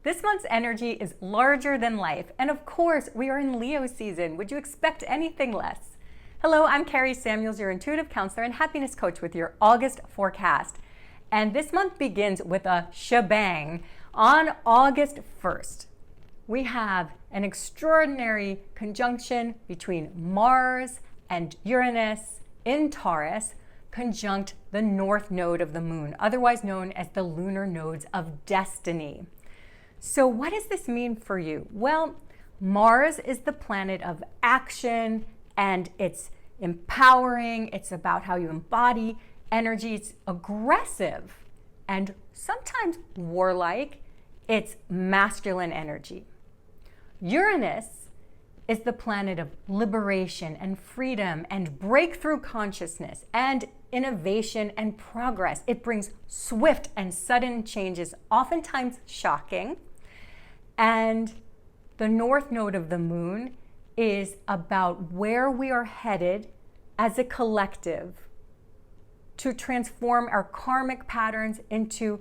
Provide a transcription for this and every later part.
This month's energy is larger than life, and of course, we are in Leo season. Would you expect anything less? Hello, I'm Carrie Samuels, your intuitive counselor and happiness coach with your August forecast. And this month begins with a shebang. On August 1st, we have an extraordinary conjunction between Mars and Uranus in Taurus, conjunct the North Node of the Moon, otherwise known as the lunar nodes of destiny. So what does this mean for you? Well, Mars is the planet of action and it's empowering. It's about how you embody energy. It's aggressive and sometimes warlike. It's masculine energy. Uranus is the planet of liberation and freedom and breakthrough consciousness and innovation and progress. It brings swift and sudden changes, oftentimes shocking. And the North Node of the Moon is about where we are headed as a collective to transform our karmic patterns into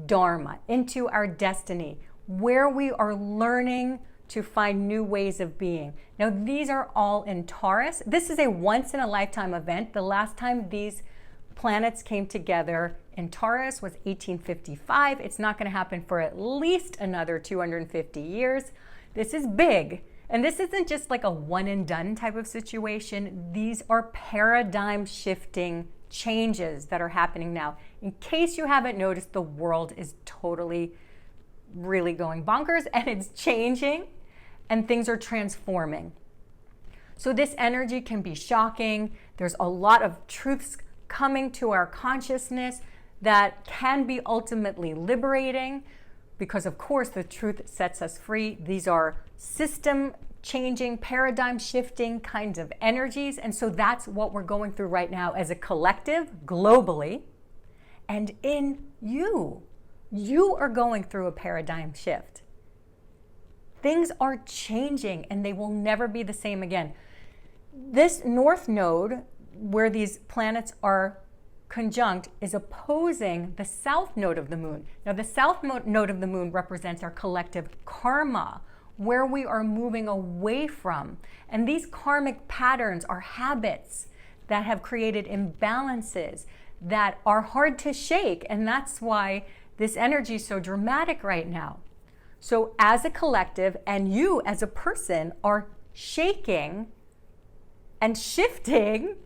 dharma, into our destiny, where we are learning to find new ways of being. Now, these are all in Taurus. This is a once-in-a-lifetime event. The last time these planets came together in Taurus was 1855. It's not going to happen for at least another 250 years. This is big. And this isn't just like a one and done type of situation. These are paradigm shifting changes that are happening now. In case you haven't noticed, the world is totally really going bonkers and it's changing and things are transforming. So this energy can be shocking. There's a lot of truths coming to our consciousness that can be ultimately liberating because, of course, the truth sets us free. These are system changing, paradigm shifting kinds of energies. And so that's what we're going through right now as a collective globally. And in you are going through a paradigm shift. Things are changing and they will never be the same again. This North Node, where these planets are conjunct, is opposing the South Node of the Moon. Now, the South Node of the Moon represents our collective karma, where we are moving away from. And these karmic patterns are habits that have created imbalances that are hard to shake. And that's why this energy is so dramatic right now. So as a collective and you as a person are shaking and shifting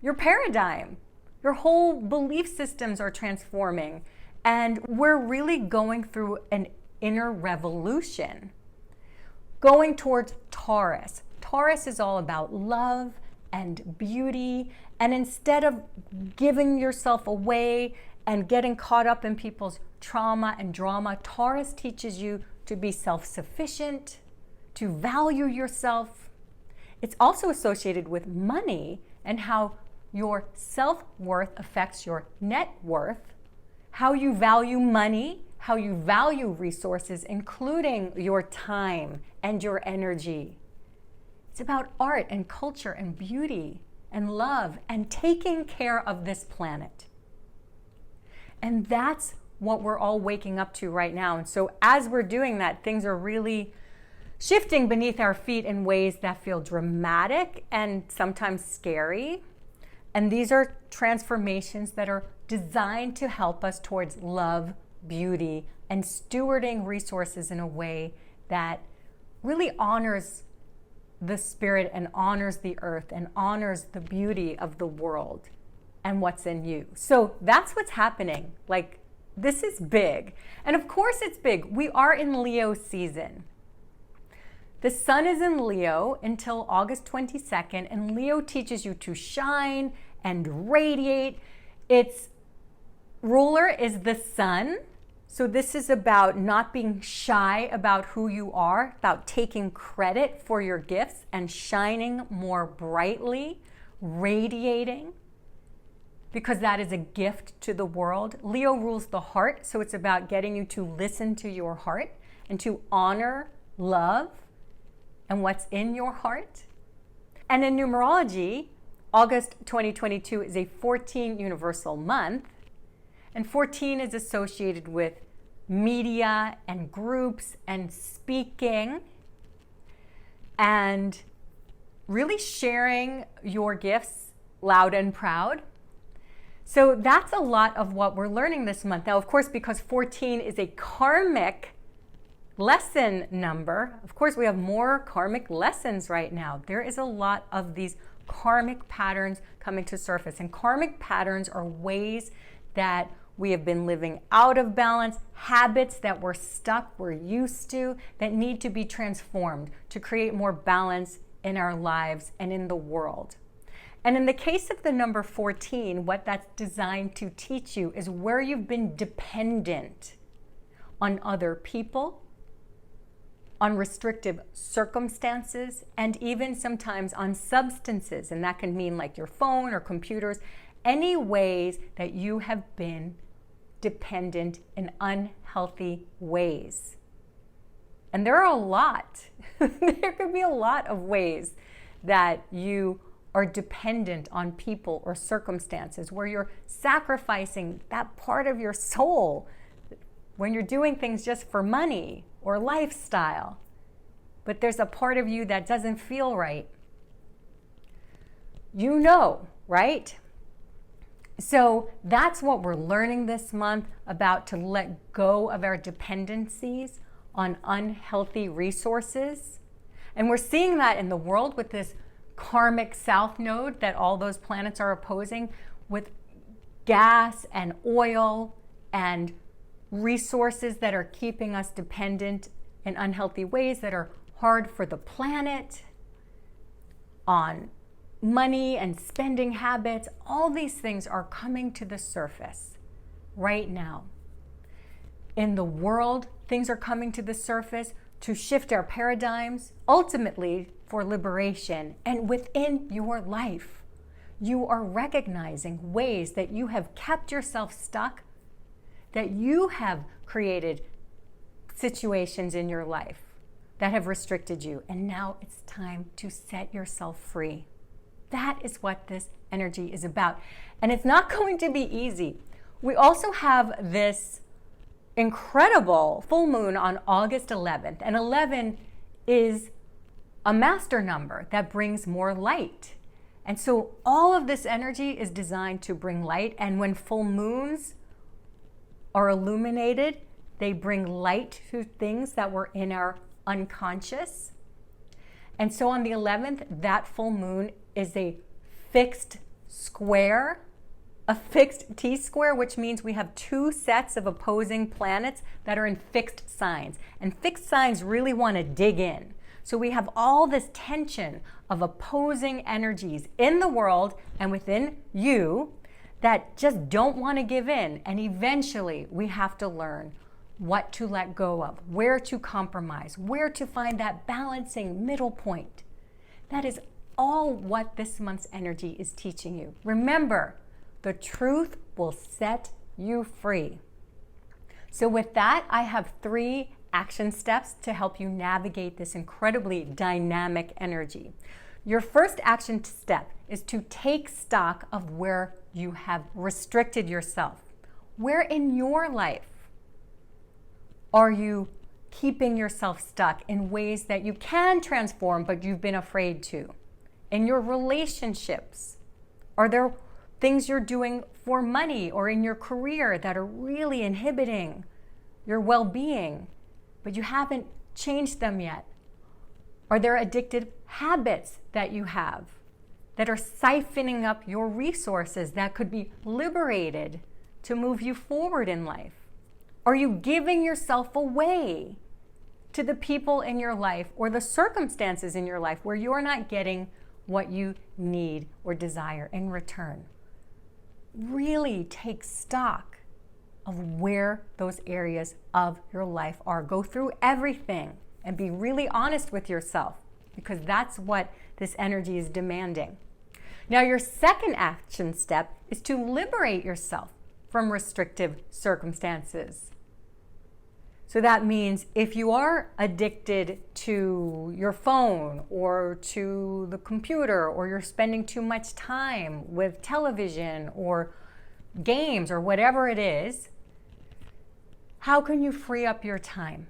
your paradigm. Your whole belief systems are transforming. And we're really going through an inner revolution. Going towards Taurus. Taurus is all about love and beauty. And instead of giving yourself away and getting caught up in people's trauma and drama, Taurus teaches you to be self-sufficient, to value yourself. It's also associated with money and how your self-worth affects your net worth, how you value money, how you value resources, including your time and your energy. It's about art and culture and beauty and love and taking care of this planet. And that's what we're all waking up to right now. And so as we're doing that, things are really shifting beneath our feet in ways that feel dramatic and sometimes scary. And these are transformations that are designed to help us towards love, beauty, and stewarding resources in a way that really honors the spirit and honors the earth and honors the beauty of the world and what's in you. So that's what's happening. Like, this is big. And of course it's big. We are in Leo season. The sun is in Leo until August 22nd, and Leo teaches you to shine and radiate. Its ruler is the sun. So this is about not being shy about who you are, about taking credit for your gifts and shining more brightly, radiating, because that is a gift to the world. Leo rules the heart, so it's about getting you to listen to your heart and to honor love and what's in your heart. And in numerology, August 2022 is a 14 universal month, and 14 is associated with media and groups and speaking and really sharing your gifts loud and proud. So that's a lot of what we're learning this month. Now, of course, because 14 is a karmic lesson number, of course, we have more karmic lessons right now. There is a lot of these karmic patterns coming to surface. And karmic patterns are ways that we have been living out of balance, habits that we're stuck, we're used to, that need to be transformed to create more balance in our lives and in the world. And in the case of the number 14, what that's designed to teach you is where you've been dependent on other people, on restrictive circumstances, and even sometimes on substances. And that can mean like your phone or computers, any ways that you have been dependent in unhealthy ways. And there are a lot. There could be a lot of ways that you are dependent on people or circumstances, where you're sacrificing that part of your soul when you're doing things just for money or lifestyle. But there's a part of you that doesn't feel right. You know, right? So that's what we're learning this month about, to let go of our dependencies on unhealthy resources. And we're seeing that in the world with this Karmic South Node that all those planets are opposing, with gas and oil and resources that are keeping us dependent in unhealthy ways that are hard for the planet, on money and spending habits. All these things are coming to the surface right now. In the world, things are coming to the surface to shift our paradigms, ultimately for liberation. And within your life, you are recognizing ways that you have kept yourself stuck, that you have created situations in your life that have restricted you. And now it's time to set yourself free. That is what this energy is about. And it's not going to be easy. We also have this incredible full moon on August 11th. And 11 is a master number that brings more light. And so all of this energy is designed to bring light. And when full moons are illuminated, they bring light to things that were in our unconscious. And so on the 11th, that full moon is a fixed square, a fixed T-square, which means we have two sets of opposing planets that are in fixed signs. And fixed signs really want to dig in. So we have all this tension of opposing energies in the world and within you that just don't want to give in. And eventually we have to learn what to let go of, where to compromise, where to find that balancing middle point. That is all what this month's energy is teaching you. Remember, the truth will set you free. So with that, I have 3 action steps to help you navigate this incredibly dynamic energy. Your first action step is to take stock of where you have restricted yourself. Where in your life are you keeping yourself stuck in ways that you can transform, but you've been afraid to? In your relationships, are there things you're doing for money or in your career that are really inhibiting your well-being, but you haven't changed them yet? Are there addictive habits that you have that are siphoning up your resources that could be liberated to move you forward in life? Are you giving yourself away to the people in your life or the circumstances in your life where you're not getting what you need or desire in return? Really take stock of where those areas of your life are. Go through everything and be really honest with yourself, because that's what this energy is demanding. Now, your second action step is to liberate yourself from restrictive circumstances. So that means if you are addicted to your phone or to the computer, or you're spending too much time with television or games or whatever it is, How can you free up your time?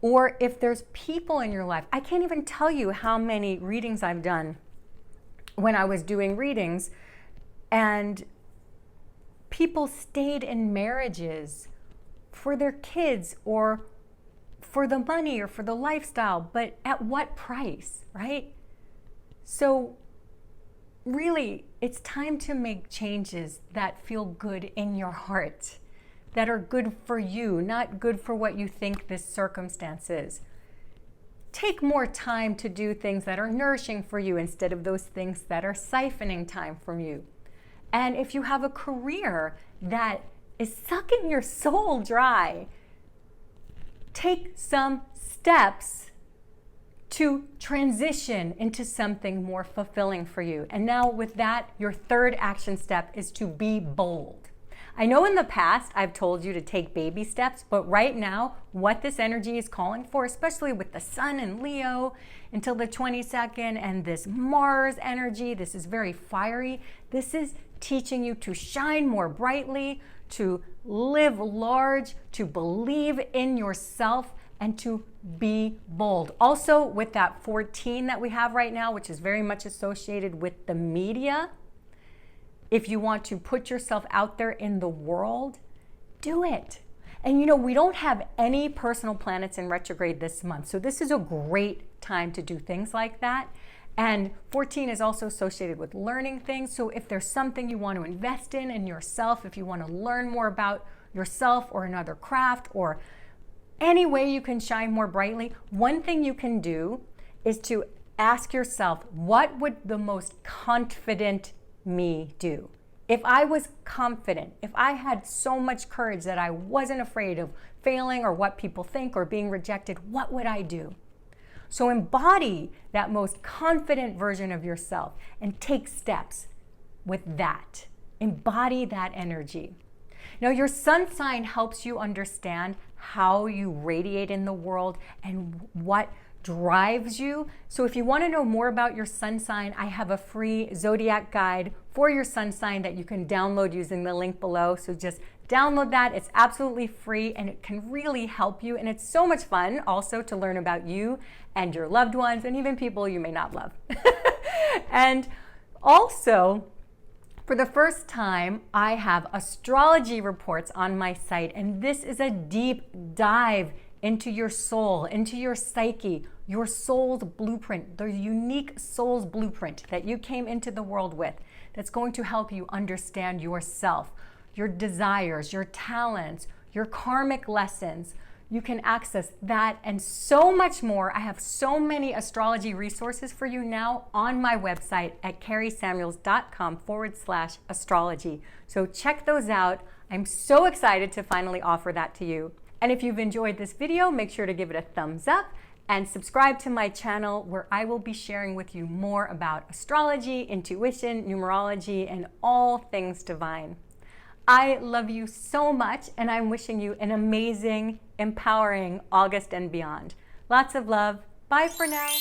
Or if there's people in your life, I can't even tell you how many readings I've done when I was doing readings, and people stayed in marriages for their kids or for the money or for the lifestyle, but at what price, right? So really, it's time to make changes that feel good in your heart, that are good for you, not good for what you think this circumstance is. Take more time to do things that are nourishing for you instead of those things that are siphoning time from you. And if you have a career that is sucking your soul dry, take some steps to transition into something more fulfilling for you. And now with that, your third action step is to be bold. I know in the past I've told you to take baby steps, but right now what this energy is calling for, especially with the sun in Leo until the 22nd and this Mars energy, this is very fiery. This is teaching you to shine more brightly, to live large, to believe in yourself, and to be bold. Also with that 14 that we have right now, which is very much associated with the media, if you want to put yourself out there in the world, do it. And you know, we don't have any personal planets in retrograde this month, so this is a great time to do things like that. And 14 is also associated with learning things, so if there's something you want to invest in yourself, if you want to learn more about yourself or another craft or any way you can shine more brightly, one thing you can do is to ask yourself, what would the most confident me do? If I was confident, if I had so much courage that I wasn't afraid of failing or what people think or being rejected, what would I do? So embody that most confident version of yourself and take steps with that. Embody that energy. Now, your sun sign helps you understand how you radiate in the world and what drives you. So if you want to know more about your sun sign, I have a free zodiac guide for your sun sign that you can download using the link below. So just download that. It's absolutely free and it can really help you. And it's so much fun also to learn about you and your loved ones and even people you may not love. And also, for the first time, I have astrology reports on my site, and this is a deep dive into your soul, into your psyche, your soul's blueprint, the unique soul's blueprint that you came into the world with, that's going to help you understand yourself, your desires, your talents, your karmic lessons. You can access that and so much more. I have so many astrology resources for you now on my website at carriesamuels.com/astrology. So check those out. I'm so excited to finally offer that to you. And if you've enjoyed this video, make sure to give it a thumbs up and subscribe to my channel where I will be sharing with you more about astrology, intuition, numerology, and all things divine. I love you so much, and I'm wishing you an amazing, empowering August and beyond. Lots of love. Bye for now.